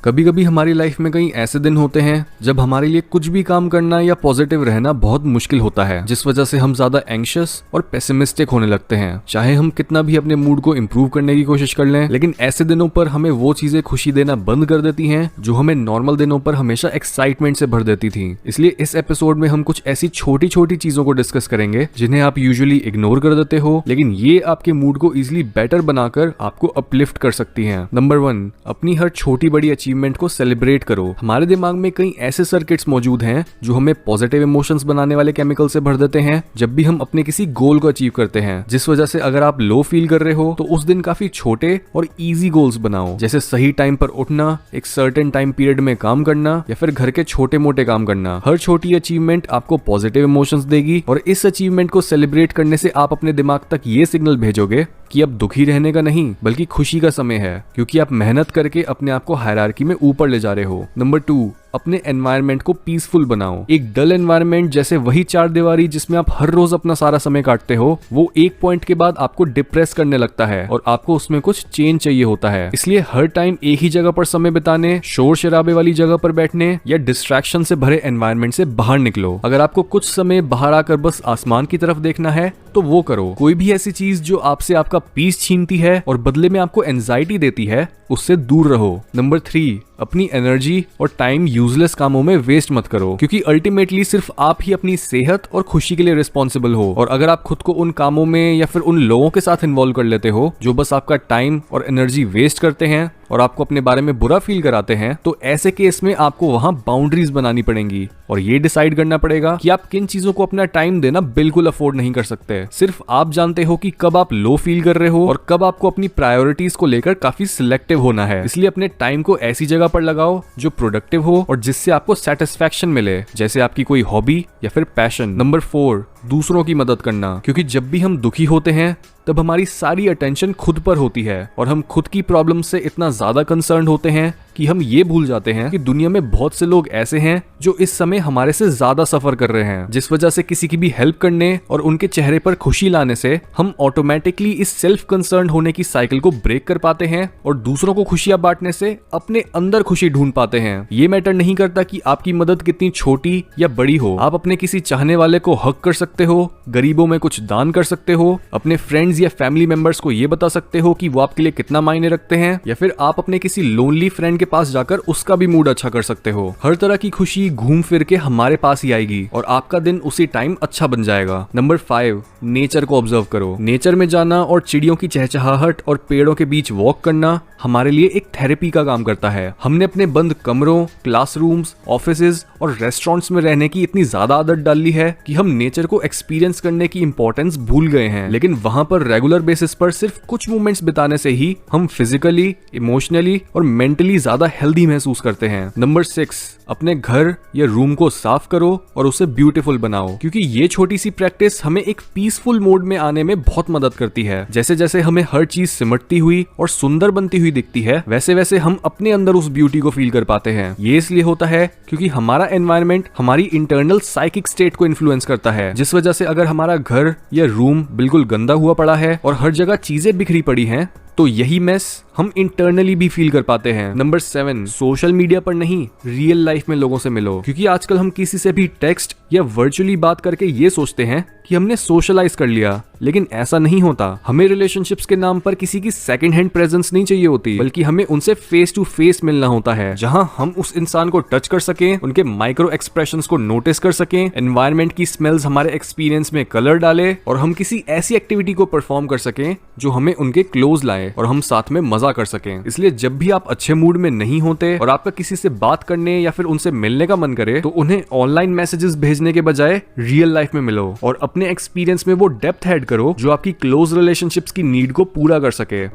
कभी कभी हमारी लाइफ में कई ऐसे दिन होते हैं जब हमारे लिए कुछ भी काम करना या पॉजिटिव रहना बहुत मुश्किल होता है, जिस वजह से हम ज्यादा एंग्शियस और पेसिमिस्टिक होने लगते हैं। चाहे हम कितना भी अपने मूड को इम्प्रूव करने की कोशिश कर लें, लेकिन ऐसे दिनों पर हमें वो चीजें खुशी देना बंद कर देती हैं जो हमें नॉर्मल दिनों पर हमेशा एक्साइटमेंट से भर देती थी। इसलिए इस एपिसोड में हम कुछ ऐसी छोटी छोटी चीजों को डिस्कस करेंगे जिन्हें आप यूजुअली इग्नोर कर देते हो, लेकिन ये आपके मूड को इजिली बेटर बनाकर आपको अपलिफ्ट कर सकती हैं। नंबर 1, अपनी हर छोटी बड़ी अचीवमेंट को सेलिब्रेट करो। हमारे दिमाग में कई ऐसे सर्किट्स मौजूद हैं जो हमें पॉजिटिव इमोशंस बनाने वाले केमिकल से भर देते हैं जब भी हम अपने किसी गोल को अचीव करते हैं, जिस वजह से अगर आप लो फील कर रहे हो तो उस दिन काफी छोटे और इजी गोल्स बनाओ, जैसे सही टाइम पर उठना, एक सर्टेन टाइम पीरियड में काम करना या फिर घर के छोटे मोटे काम करना। हर छोटी अचीवमेंट आपको पॉजिटिव इमोशंस देगी और इस अचीवमेंट को सेलिब्रेट करने से आप अपने दिमाग तक ये सिग्नल भेजोगे कि अब दुखी रहने का नहीं बल्कि खुशी का समय है, क्योंकि आप मेहनत करके अपने आप को हायरार्की में ऊपर ले जा रहे हो। नंबर 2, अपने एनवायरनमेंट को पीसफुल बनाओ। एक डल एनवायरनमेंट जैसे वही चार दीवारी जिसमें आप हर रोज अपना सारा समय काटते हो, वो एक पॉइंट के बाद आपको डिप्रेस करने लगता है और आपको उसमें कुछ चेंज चाहिए होता है। इसलिए हर टाइम एक ही जगह पर समय बिताने, शोर शराबे वाली जगह पर बैठने या डिस्ट्रैक्शन से भरे एनवायरनमेंट से बाहर निकलो। अगर आपको कुछ समय बाहर आकर बस आसमान की तरफ देखना है तो वो करो। कोई भी ऐसी चीज जो आपसे आपका पीस छीनती है और बदले में आपको एंजाइटी देती है, उससे दूर रहो। नंबर 3, अपनी एनर्जी और टाइम यूजलेस कामों में वेस्ट मत करो, क्योंकि अल्टीमेटली सिर्फ आप ही अपनी सेहत और खुशी के लिए रिस्पॉन्सिबल हो। और अगर आप खुद को उन कामों में या फिर उन लोगों के साथ इन्वॉल्व कर लेते हो जो बस आपका टाइम और एनर्जी वेस्ट करते हैं और आपको अपने बारे में बुरा फील कराते हैं, तो ऐसे केस में आपको वहां बाउंड्रीज बनानी पड़ेंगी और ये डिसाइड करना पड़ेगा कि आप किन चीजों को अपना टाइम देना बिल्कुल अफोर्ड नहीं कर सकते। सिर्फ आप जानते हो कि कब आप लो फील कर रहे हो और कब आपको अपनी प्रायोरिटीज को लेकर काफी सिलेक्टिव होना है। इसलिए अपने टाइम को ऐसी जगह पर लगाओ जो प्रोडक्टिव हो और जिससे आपको सेटिस्फैक्शन मिले, जैसे आपकी कोई हॉबी या फिर पैशन। नंबर 4, दूसरों की मदद करना, क्योंकि जब भी हम दुखी होते हैं तब हमारी सारी अटेंशन खुद पर होती है और हम खुद की प्रॉब्लम से इतना ज्यादा कंसर्न होते हैं कि हम ये भूल जाते हैं कि दुनिया में बहुत से लोग ऐसे हैं जो इस समय हमारे से ज्यादा सफर कर रहे हैं, जिस वजह से किसी की भी हेल्प करने और उनके चेहरे पर खुशी लाने से हम ऑटोमेटिकली इस सेल्फ कंसर्न होने की साइकिल को ब्रेक कर पाते हैं और दूसरों को खुशियां बांटने से अपने अंदर खुशी ढूंढ पाते हैं। ये मैटर नहीं करता कि आपकी मदद कितनी छोटी या बड़ी हो। आप अपने किसी चाहने वाले को हक कर सकते हो, गरीबों में कुछ दान कर सकते हो, अपने फ्रेंड्स या फैमिली मेंबर्स को ये बता सकते हो कि वो आपके लिए कितना मायने रखते हैं, या फिर आप अपने किसी लोनली फ्रेंड के पास जाकर उसका भी मूड अच्छा कर सकते हो। हर तरह की खुशी घूम फिर के हमारे पास ही आएगी और आपका दिन उसी टाइम अच्छा बन जाएगा। नंबर 5, नेचर को ऑब्जर्व करो। नेचर में जाना और चिड़ियों की चहचहाहट और पेड़ों के बीच वॉक करना हमारे लिए एक थेरेपी का काम करता है। हमने अपने बंद कमरों, क्लासरूम्स, ऑफिसेज और रेस्टोरेंट्स में रहने की इतनी ज्यादा आदत डाल ली है कि हम नेचर को एक्सपीरियंस करने की इंपॉर्टेंस भूल गए हैं। लेकिन वहां पर रेगुलर बेसिस पर सिर्फ कुछ मोमेंट्स बिताने से ही हम फिजिकली, इमोशनली और मेंटली ज्यादा हेल्दी महसूस करते हैं। नंबर 6, अपने घर या रूम को साफ करो और उसे ब्यूटीफुल बनाओ, क्योंकि ये छोटी सी प्रैक्टिस हमें एक पीसफुल मोड में आने में बहुत मदद करती है। जैसे जैसे हमें हर चीज सिमटती हुई और सुंदर बनती हुई दिखती है, वैसे वैसे हम अपने अंदर उस ब्यूटी को फील कर पाते हैं। ये इसलिए होता है क्योंकि हमारा एनवायरनमेंट हमारी इंटरनल साइकिक स्टेट को इन्फ्लुएंस करता है, जिस वजह से अगर हमारा घर या रूम बिल्कुल गंदा हुआ पड़ा है और हर जगह चीजें बिखरी पड़ी हैं, तो यही मेस हम इंटरनली भी फील कर पाते हैं। नंबर 7, सोशल मीडिया पर नहीं, रियल लाइफ में लोगों से मिलो, क्योंकि आजकल हम किसी से भी टेक्स्ट या वर्चुअली बात करके ये सोचते हैं कि हमने सोशलाइज कर लिया, लेकिन ऐसा नहीं होता। हमें रिलेशनशिप्स के नाम पर किसी की सेकंड हैंड प्रेजेंस नहीं चाहिए होती, बल्कि हमें उनसे फेस टू फेस मिलना होता है, जहां हम उस इंसान को टच कर सकें, उनके माइक्रो एक्सप्रेशंस को नोटिस कर सकें, एनवायरनमेंट की स्मेल्स हमारे एक्सपीरियंस में कलर डाले और हम किसी ऐसी एक्टिविटी को परफॉर्म कर सकें जो हमें उनके क्लोज लाए और हम साथ में मजा कर सकें। इसलिए जब भी आप अच्छे मूड में नहीं होते और आपका किसी से बात करने या फिर उनसे मिलने का मन करे, तो उन्हें ऑनलाइन मैसेजेस भेजने के बजाय रियल लाइफ में मिलो और अपने एक्सपीरियंस में वो डेप्थ ऐड करो जो आपकी क्लोज रिलेशनशिप्स की नीड को पूरा कर सके।